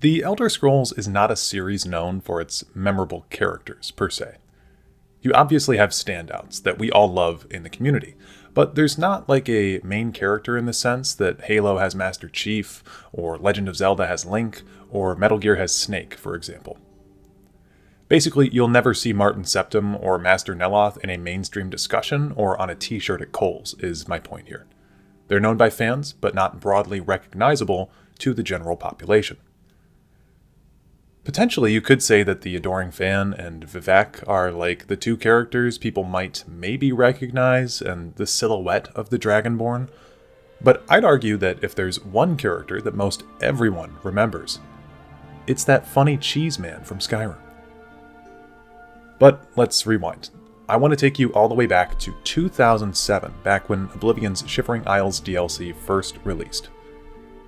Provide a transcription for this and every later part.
The Elder Scrolls is not a series known for its memorable characters, per se. You obviously have standouts that we all love in the community, but there's not like a main character in the sense that Halo has Master Chief, or Legend of Zelda has Link, or Metal Gear has Snake, for example. Basically, you'll never see Martin Septim or Master Neloth in a mainstream discussion or on a t-shirt at Kohl's, is my point here. They're known by fans, but not broadly recognizable to the general population. Potentially, you could say that the Adoring Fan and Vivek are like the two characters people might maybe recognize and the silhouette of the Dragonborn. But I'd argue that if there's one character that most everyone remembers, it's that funny cheese man from Skyrim. But let's rewind. I want to take you all the way back to 2007, back when Oblivion's Shivering Isles DLC first released.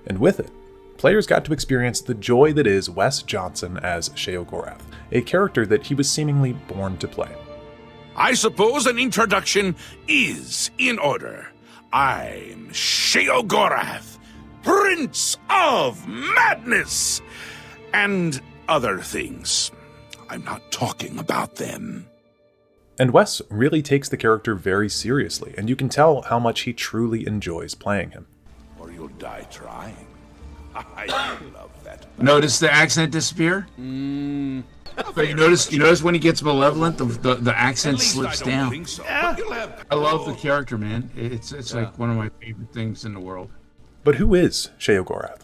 And with it, players got to experience the joy that is Wes Johnson as Sheogorath, a character that he was seemingly born to play. I suppose an introduction is in order. I'm Sheogorath, Prince of Madness, and other things. I'm not talking about them. And Wes really takes the character very seriously, and you can tell how much he truly enjoys playing him. Or you'll die trying. I love that. Notice the accent disappear? But you notice when he gets malevolent, the accent slips down. So, I love the character, man. It's like one of my favorite things in the world. But who is Sheogorath?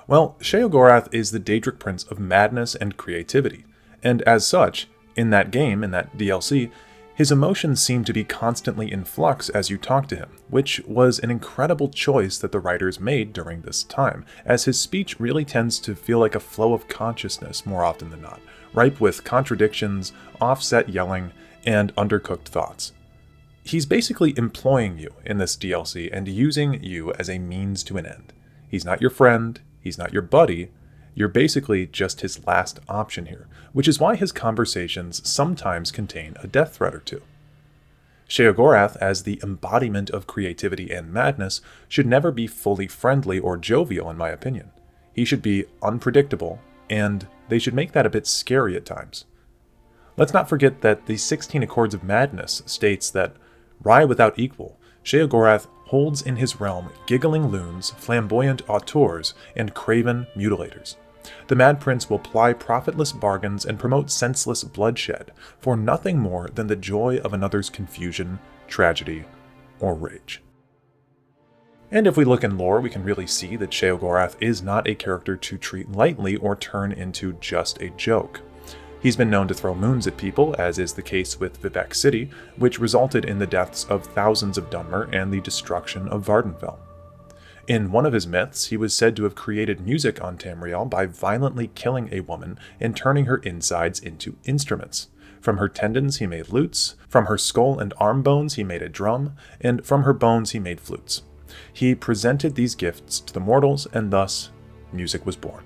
Well, Sheogorath is the Daedric Prince of madness and creativity, and as such, in that game, in that DLC, his emotions seem to be constantly in flux as you talk to him, which was an incredible choice that the writers made during this time, as his speech really tends to feel like a flow of consciousness more often than not, ripe with contradictions, offset yelling, and undercooked thoughts. He's basically employing you in this DLC and using you as a means to an end. He's not your friend, he's not your buddy, you're basically just his last option here, which is why his conversations sometimes contain a death threat or two. Sheogorath, as the embodiment of creativity and madness, should never be fully friendly or jovial in my opinion. He should be unpredictable, and they should make that a bit scary at times. Let's not forget that the 16 Accords of Madness states that, Wry without equal, Sheogorath holds in his realm giggling loons, flamboyant auteurs, and craven mutilators. The Mad Prince will ply profitless bargains and promote senseless bloodshed for nothing more than the joy of another's confusion, tragedy, or rage. And if we look in lore, we can really see that Sheogorath is not a character to treat lightly or turn into just a joke. He's been known to throw moons at people, as is the case with Vivek City, which resulted in the deaths of thousands of Dunmer and the destruction of Vardenfell. In one of his myths, he was said to have created music on Tamriel by violently killing a woman and turning her insides into instruments. From her tendons he made lutes, from her skull and arm bones he made a drum, and from her bones he made flutes. He presented these gifts to the mortals, and thus music was born.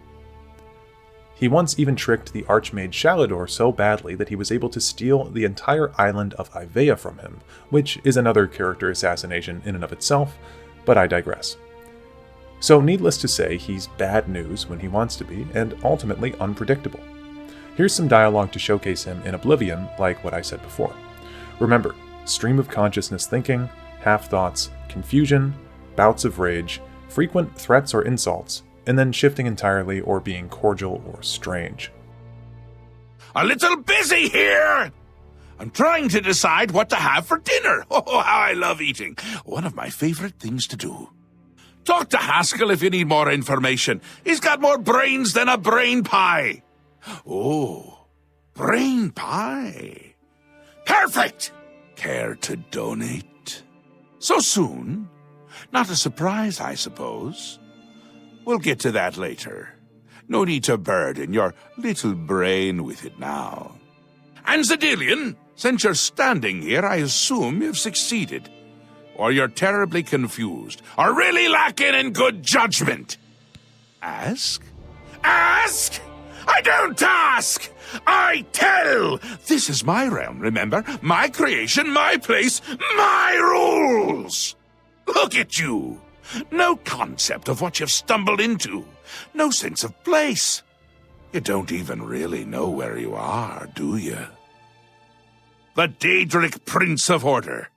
He once even tricked the Archmage Shalador so badly that he was able to steal the entire island of Ivea from him, which is another character assassination in and of itself, but I digress. So needless to say, he's bad news when he wants to be, and ultimately unpredictable. Here's some dialogue to showcase him in Oblivion, like what I said before. Remember, stream of consciousness thinking, half-thoughts, confusion, bouts of rage, frequent threats or insults, and then shifting entirely or being cordial or strange. A little busy here! I'm trying to decide what to have for dinner. Oh, how I love eating. One of my favorite things to do. Talk to Haskell if you need more information. He's got more brains than a brain pie. Oh, brain pie. Perfect! Care to donate? So soon? Not a surprise, I suppose. We'll get to that later. No need to burden your little brain with it now. And Zedilian, since you're standing here, I assume you've succeeded. Or you're terribly confused, or really lacking in good judgment. Ask? Ask? I don't ask! I tell! This is my realm, remember? My creation, my place, my rules! Look at you! No concept of what you've stumbled into. No sense of place. You don't even really know where you are, do you? The Daedric Prince of Order.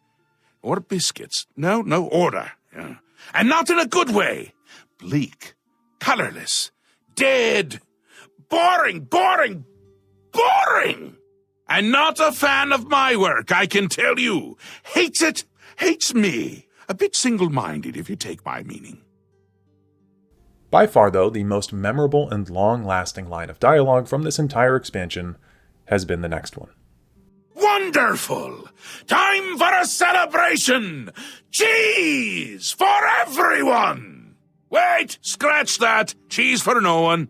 Or biscuits. No, order. Yeah. And not in a good way. Bleak. Colorless. Dead. Boring. And not a fan of my work, I can tell you. Hates it. Hates me. A bit single-minded, if you take my meaning. By far, though, the most memorable and long-lasting line of dialogue from this entire expansion has been the next one. Wonderful! Time for a celebration! Cheese for everyone! Wait, scratch that. Cheese for no one.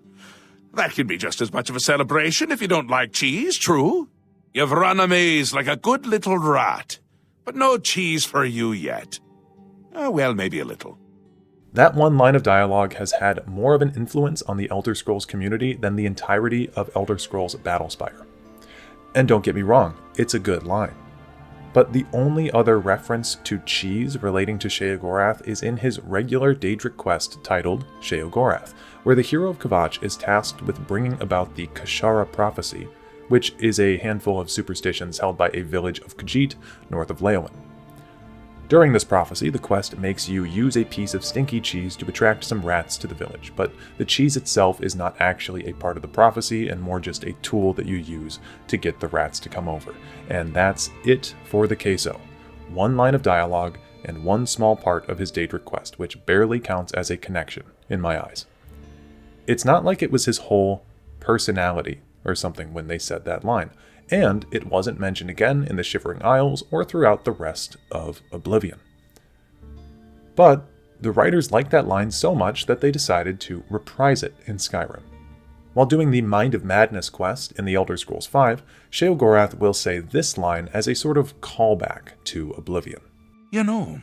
That can be just as much of a celebration if you don't like cheese, true? You've run a maze like a good little rat. But no cheese for you yet. Oh, well, maybe a little. That one line of dialogue has had more of an influence on the Elder Scrolls community than the entirety of Elder Scrolls Battlespire. And don't get me wrong, it's a good line. But the only other reference to cheese relating to Sheogorath is in his regular Daedric quest titled Sheogorath, where the hero of Kvatch is tasked with bringing about the Kashara prophecy, which is a handful of superstitions held by a village of Khajiit north of Leowen. During this prophecy, the quest makes you use a piece of stinky cheese to attract some rats to the village, but the cheese itself is not actually a part of the prophecy and more just a tool that you use to get the rats to come over. And that's it for the queso. One line of dialogue and one small part of his Daedric quest, which barely counts as a connection in my eyes. It's not like it was his whole personality or something when they said that line. And it wasn't mentioned again in the Shivering Isles or throughout the rest of Oblivion. But the writers liked that line so much that they decided to reprise it in Skyrim. While doing the Mind of Madness quest in the Elder Scrolls V, Sheogorath will say this line as a sort of callback to Oblivion. You know,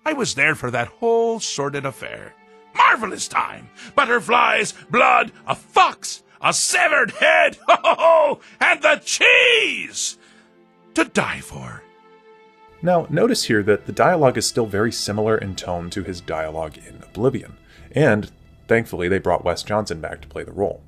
I was there for that whole sordid affair. Marvelous time! Butterflies, blood, a fox! A severed head, and the cheese to die for. Now, notice here that the dialogue is still very similar in tone to his dialogue in Oblivion, and thankfully they brought Wes Johnson back to play the role.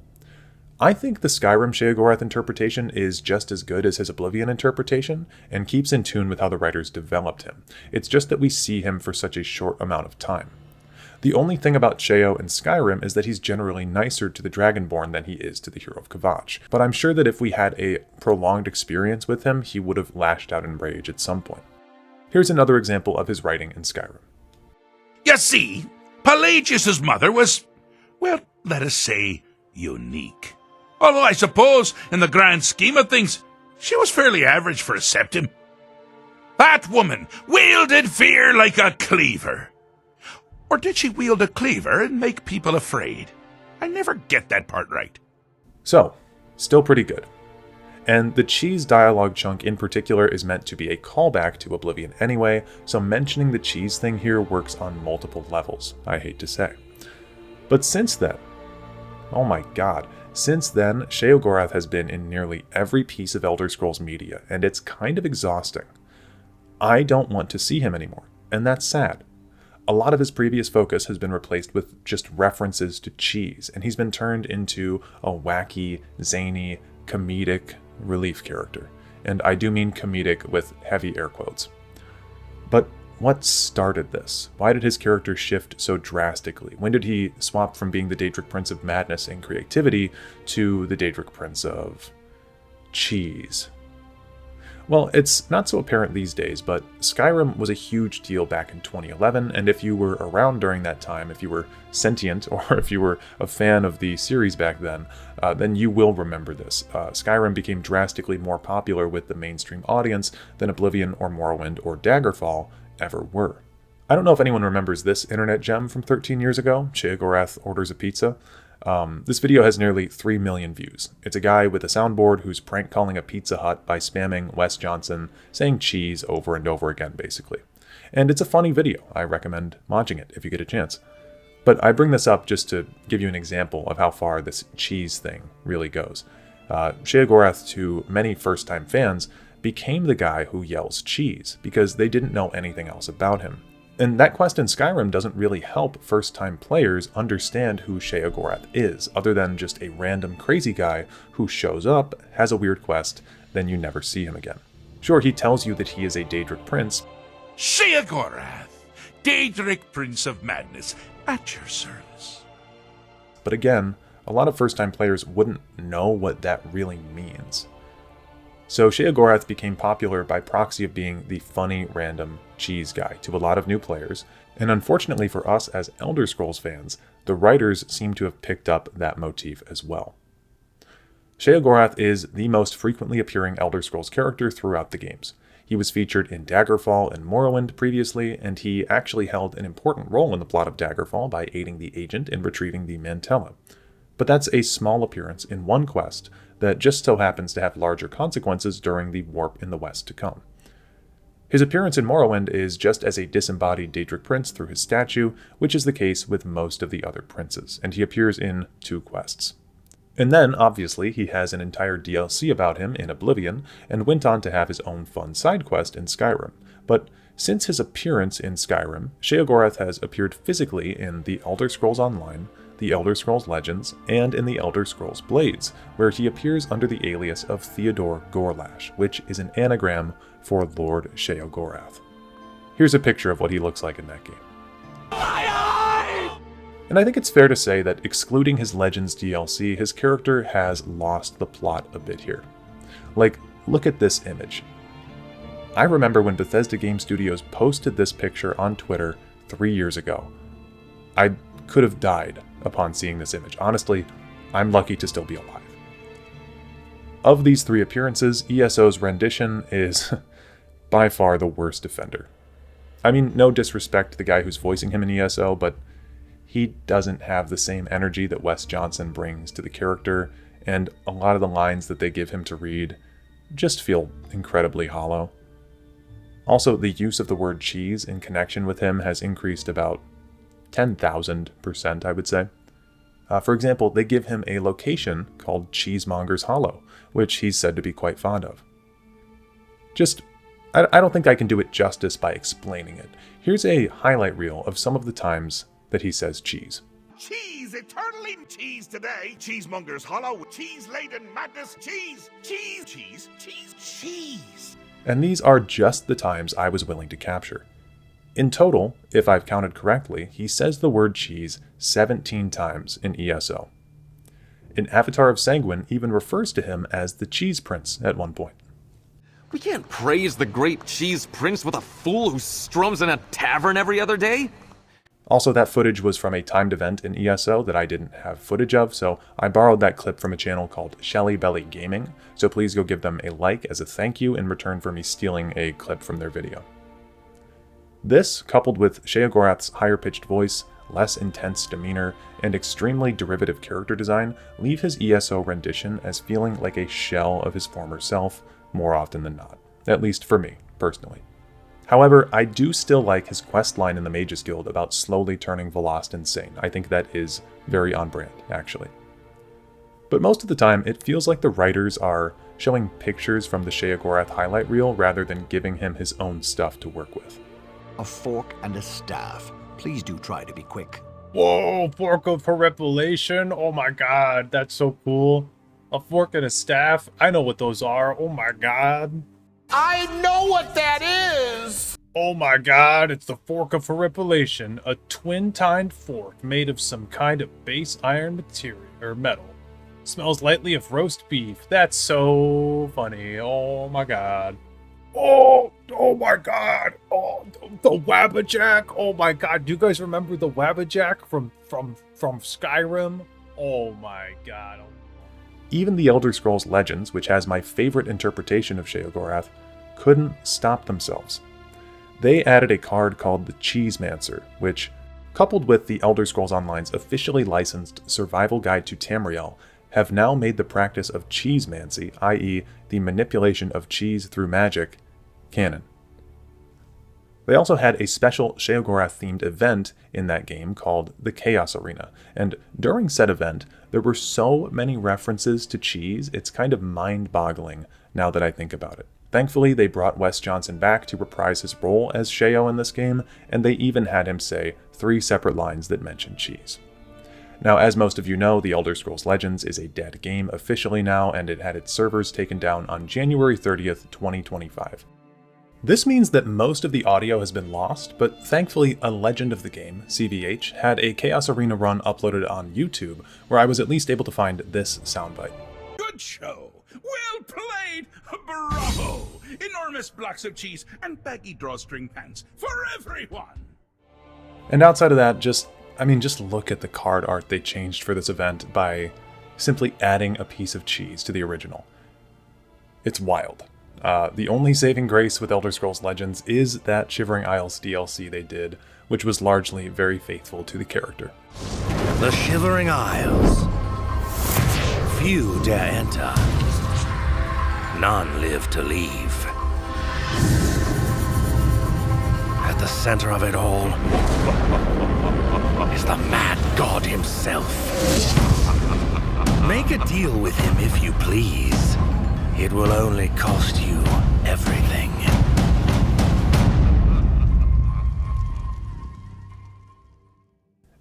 I think the Skyrim Sheogorath interpretation is just as good as his Oblivion interpretation, and keeps in tune with how the writers developed him. It's just that we see him for such a short amount of time. The only thing about Sheo in Skyrim is that he's generally nicer to the Dragonborn than he is to the hero of Kvatch, but I'm sure that if we had a prolonged experience with him, he would have lashed out in rage at some point. Here's another example of his writing in Skyrim. You see, Pelagius's mother was, well, let us say, unique. Although I suppose, in the grand scheme of things, she was fairly average for a septim. That woman wielded fear like a cleaver. Or did she wield a cleaver and make people afraid? I never get that part right. So, still pretty good. And the cheese dialogue chunk in particular is meant to be a callback to Oblivion anyway, so mentioning the cheese thing here works on multiple levels, I hate to say. But since then, oh my god, since then, Sheogorath has been in nearly every piece of Elder Scrolls media, and it's kind of exhausting. I don't want to see him anymore, and that's sad. A lot of his previous focus has been replaced with just references to cheese, and he's been turned into a wacky, zany, comedic relief character. And I do mean comedic with heavy air quotes. But what started this? Why did his character shift so drastically? When did he swap from being the Daedric Prince of Madness and Creativity to the Daedric Prince of Cheese? Well, it's not so apparent these days, but Skyrim was a huge deal back in 2011, and if you were around during that time, if you were sentient, or if you were a fan of the series back then you will remember this. Skyrim became drastically more popular with the mainstream audience than Oblivion or Morrowind or Daggerfall ever were. I don't know if anyone remembers this internet gem from 13 years ago, Sheogorath orders a pizza. This video has nearly 3 million views. It's a guy with a soundboard who's prank calling a Pizza Hut by spamming Wes Johnson, saying cheese over and over again, basically. And it's a funny video. I recommend watching it if you get a chance. But I bring this up just to give you an example of how far this cheese thing really goes. Sheogorath, to many first-time fans, became the guy who yells cheese, because they didn't know anything else about him. And that quest in Skyrim doesn't really help first-time players understand who Sheogorath is, other than just a random crazy guy who shows up, has a weird quest, then you never see him again. Sure, he tells you that he is a Daedric prince. Sheogorath, Daedric Prince of Madness, at your service. But again, a lot of first-time players wouldn't know what that really means. So Sheogorath became popular by proxy of being the funny, random cheese guy to a lot of new players, and unfortunately for us as Elder Scrolls fans, the writers seem to have picked up that motif as well. Sheogorath is the most frequently appearing Elder Scrolls character throughout the games. He was featured in Daggerfall and Morrowind previously, and he actually held an important role in the plot of Daggerfall by aiding the agent in retrieving the Mantella. But that's a small appearance in one quest that just so happens to have larger consequences during the warp in the West to come. His appearance in Morrowind is just as a disembodied Daedric prince through his statue, which is the case with most of the other princes, and he appears in 2 quests. And then, obviously, he has an entire DLC about him in Oblivion, and went on to have his own fun side quest in Skyrim. But since his appearance in Skyrim, Sheogorath has appeared physically in the Elder Scrolls Online, the Elder Scrolls Legends, and in the Elder Scrolls Blades, where he appears under the alias of Theodore Gorlash, which is an anagram for Lord Sheogorath. Here's a picture of what he looks like in that game. And I think it's fair to say that excluding his Legends DLC, his character has lost the plot a bit here. Like, look at this image. I remember when Bethesda Game Studios posted this picture on Twitter 3 years ago. I could have died upon seeing this image. Honestly, I'm lucky to still be alive. Of these 3 appearances, ESO's rendition is by far the worst offender. I mean, no disrespect to the guy who's voicing him in ESO, but he doesn't have the same energy that Wes Johnson brings to the character, and a lot of the lines that they give him to read just feel incredibly hollow. Also, the use of the word cheese in connection with him has increased about 10,000%, I would say. For example, they give him a location called Cheesemonger's Hollow, which he's said to be quite fond of. I don't think I can do it justice by explaining it. Here's a highlight reel of some of the times that he says cheese. Cheese, eternally cheese today. Cheesemonger's Hollow, cheese-laden madness, cheese, cheese, cheese, cheese, cheese. And these are just the times I was willing to capture. In total, if I've counted correctly, he says the word cheese 17 times in ESO. An Avatar of Sanguine even refers to him as the Cheese Prince at one point. We can't praise the great Cheese Prince with a fool who strums in a tavern every other day. Also, that footage was from a timed event in ESO that I didn't have footage of, so I borrowed that clip from a channel called Shelly Belly Gaming, so please go give them a like as a thank you in return for me stealing a clip from their video. This, coupled with Sheogorath's higher-pitched voice, less intense demeanor, and extremely derivative character design, leave his ESO rendition as feeling like a shell of his former self more often than not, at least for me, personally. However, I do still like his quest line in the Mages Guild about slowly turning Velost insane. I think that is very on brand, actually. But most of the time, it feels like the writers are showing pictures from the Sheogorath highlight reel rather than giving him his own stuff to work with. A fork and a staff. Please do try to be quick. Whoa, fork of horripilation. Oh my god, that's so cool. A fork and a staff. I know what those are. Oh my god. I know what that is! Oh my god, it's the fork of horripilation. A twin-tined fork made of some kind of base iron material, or metal. Smells lightly of roast beef. That's so funny. Oh my god. Oh my god. Oh, the Wabbajack. Oh my god. Do you guys remember the Wabbajack from Skyrim? Oh my god. Even the Elder Scrolls Legends, which has my favorite interpretation of Sheogorath, couldn't stop themselves. They added a card called the Cheesemancer, which, coupled with the Elder Scrolls Online's officially licensed Survival Guide to Tamriel, have now made the practice of cheesemancy, i.e. the manipulation of cheese through magic, canon. They also had a special Sheogorath-themed event in that game called the Chaos Arena, and during said event, there were so many references to cheese, it's kind of mind-boggling now that I think about it. Thankfully, they brought Wes Johnson back to reprise his role as Sheo in this game, and they even had him say 3 separate lines that mention cheese. Now, as most of you know, The Elder Scrolls Legends is a dead game officially now, and it had its servers taken down on January 30th, 2025. This means that most of the audio has been lost, but thankfully a legend of the game, CVH, had a Chaos Arena run uploaded on YouTube, where I was at least able to find this soundbite. Good show. Well played. Bravo. Enormous blocks of cheese and baggy drawstring pants for everyone. And outside of that, just look at the card art they changed for this event by simply adding a piece of cheese to the original. It's wild. The only saving grace with Elder Scrolls Legends is that Shivering Isles DLC they did, which was largely very faithful to the character. The Shivering Isles. Few dare enter. None live to leave. At the center of it all is the mad god himself. Make a deal with him if you please. It will only cost you everything.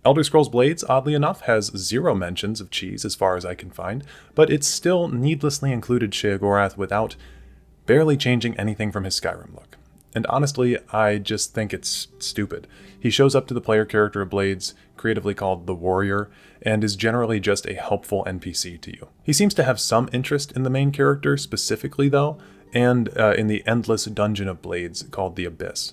Elder Scrolls Blades, oddly enough, has 0 mentions of cheese as far as I can find, but it still needlessly included Sheogorath without barely changing anything from his Skyrim look. And honestly, I just think it's stupid. He shows up to the player character of Blades, creatively called the Warrior, and is generally just a helpful NPC to you. He seems to have some interest in the main character specifically though, and in the endless dungeon of Blades called the Abyss.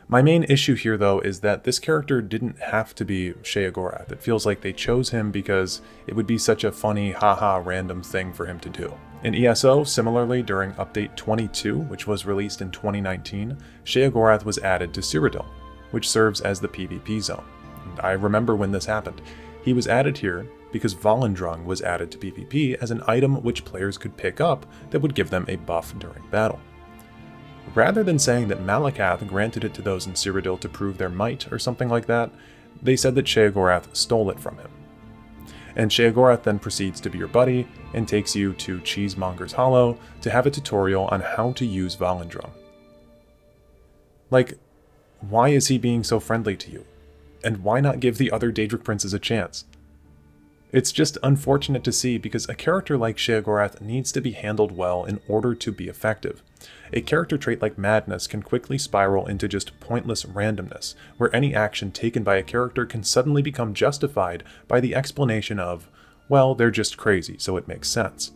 My main issue here though is that this character didn't have to be Sheogorath. It feels like they chose him because it would be such a funny haha random thing for him to do. In ESO, similarly, during Update 22, which was released in 2019, Sheogorath was added to Cyrodiil, which serves as the PvP zone. And I remember when this happened. He was added here because Volendrung was added to PvP as an item which players could pick up that would give them a buff during battle. Rather than saying that Malakath granted it to those in Cyrodiil to prove their might or something like that, they said that Sheogorath stole it from him. And Sheogorath then proceeds to be your buddy and takes you to Cheesemonger's Hollow to have a tutorial on how to use Volendrung. Like, why is he being so friendly to you? And why not give the other Daedric princes a chance? It's just unfortunate to see because a character like Sheogorath needs to be handled well in order to be effective. A character trait like Madness can quickly spiral into just pointless randomness, where any action taken by a character can suddenly become justified by the explanation of, well, they're just crazy, so it makes sense.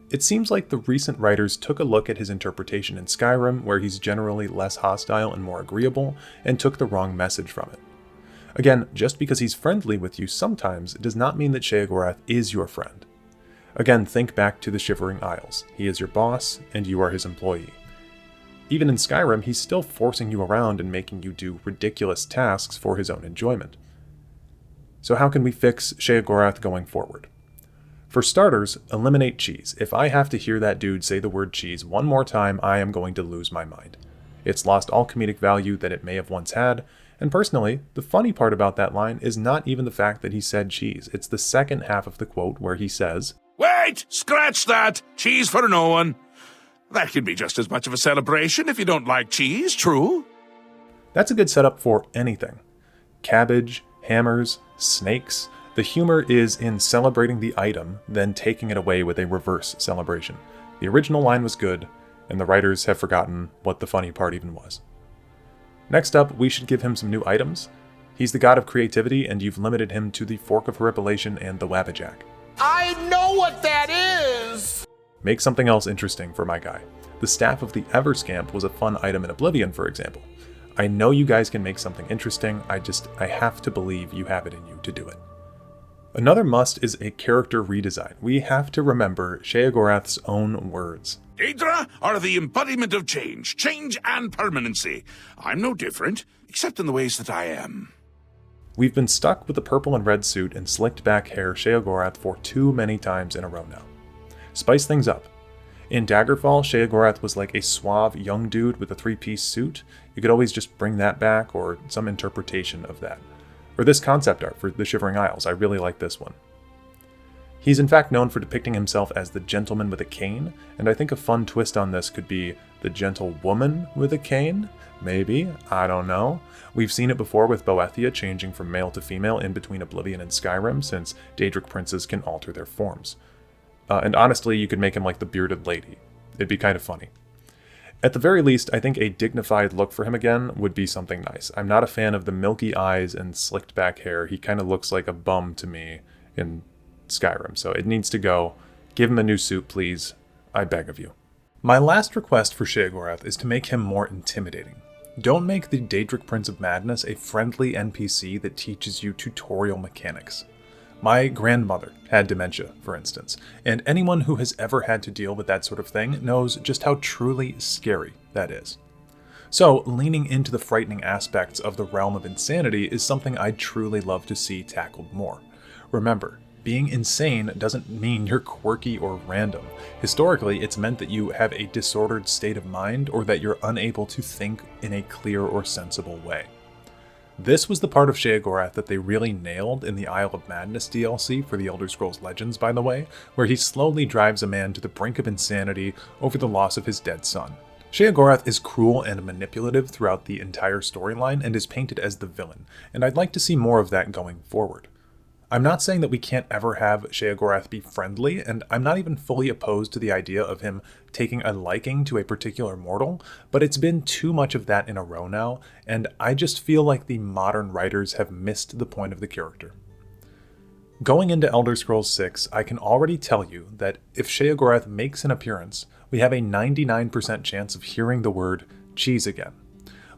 It seems like the recent writers took a look at his interpretation in Skyrim, where he's generally less hostile and more agreeable, and took the wrong message from it. Again, just because he's friendly with you sometimes does not mean that Sheogorath is your friend. Again, think back to the Shivering Isles. He is your boss, and you are his employee. Even in Skyrim, he's still forcing you around and making you do ridiculous tasks for his own enjoyment. So how can we fix Sheogorath going forward? For starters, eliminate cheese. If I have to hear that dude say the word cheese one more time, I am going to lose my mind. It's lost all comedic value that it may have once had, and personally, the funny part about that line is not even the fact that he said cheese. It's the second half of the quote where he says, Wait! Scratch that! Cheese for no one. That can be just as much of a celebration if you don't like cheese, true? That's a good setup for anything. Cabbage, hammers, snakes. The humor is in celebrating the item, then taking it away with a reverse celebration. The original line was good, and the writers have forgotten what the funny part even was. Next up, we should give him some new items. He's the god of creativity, and you've limited him to the Fork of Horripilation and the Wabbajack. I know what that is! Make something else interesting for my guy. The Staff of the Everscamp was a fun item in Oblivion, for example. I know you guys can make something interesting, I have to believe you have it in you to do it. Another must is a character redesign. We have to remember Sheogorath's own words. Daedra are the embodiment of change and permanency. I'm no different, except in the ways that I am. We've been stuck with the purple and red suit and slicked back hair Sheogorath for too many times in a row now. Spice things up. In Daggerfall, Sheogorath was like a suave young dude with a 3-piece suit. You could always just bring that back or some interpretation of that. Or this concept art for the Shivering Isles. I really like this one. He's in fact known for depicting himself as the gentleman with a cane, and I think a fun twist on this could be the gentlewoman with a cane? Maybe, I don't know. We've seen it before with Boethia changing from male to female in between Oblivion and Skyrim, since Daedric princes can alter their forms. And honestly, you could make him like the bearded lady. It'd be kind of funny. At the very least, I think a dignified look for him again would be something nice. I'm not a fan of the milky eyes and slicked back hair. He kind of looks like a bum to me in Skyrim, so it needs to go. Give him a new suit, please. I beg of you. My last request for Sheogorath is to make him more intimidating. Don't make the Daedric Prince of Madness a friendly NPC that teaches you tutorial mechanics. My grandmother had dementia, for instance, and anyone who has ever had to deal with that sort of thing knows just how truly scary that is. So, leaning into the frightening aspects of the realm of insanity is something I'd truly love to see tackled more. Remember, being insane doesn't mean you're quirky or random. Historically, it's meant that you have a disordered state of mind or that you're unable to think in a clear or sensible way. This was the part of Sheogorath that they really nailed in the Isle of Madness DLC for the Elder Scrolls Legends, by the way, where he slowly drives a man to the brink of insanity over the loss of his dead son. Sheogorath is cruel and manipulative throughout the entire storyline and is painted as the villain, and I'd like to see more of that going forward. I'm not saying that we can't ever have Sheogorath be friendly, and I'm not even fully opposed to the idea of him taking a liking to a particular mortal, but it's been too much of that in a row now, and I just feel like the modern writers have missed the point of the character. Going into Elder Scrolls 6, I can already tell you that if Sheogorath makes an appearance, we have a 99% chance of hearing the word cheese again.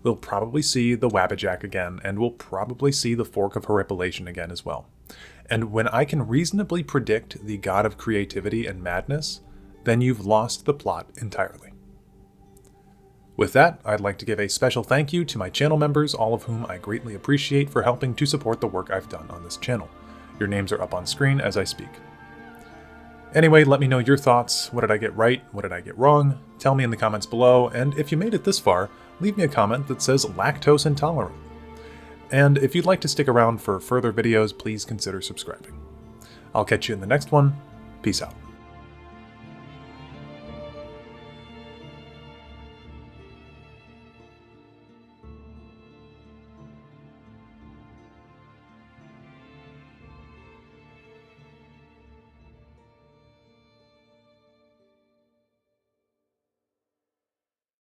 We'll probably see the Wabbajack again, and we'll probably see the Fork of Horripilation again as well. And when I can reasonably predict the god of creativity and madness, then you've lost the plot entirely. With that, I'd like to give a special thank you to my channel members, all of whom I greatly appreciate for helping to support the work I've done on this channel. Your names are up on screen as I speak. Anyway, let me know your thoughts. What did I get right? What did I get wrong? Tell me in the comments below, and if you made it this far, leave me a comment that says lactose intolerant. And if you'd like to stick around for further videos, please consider subscribing. I'll catch you in the next one. Peace out.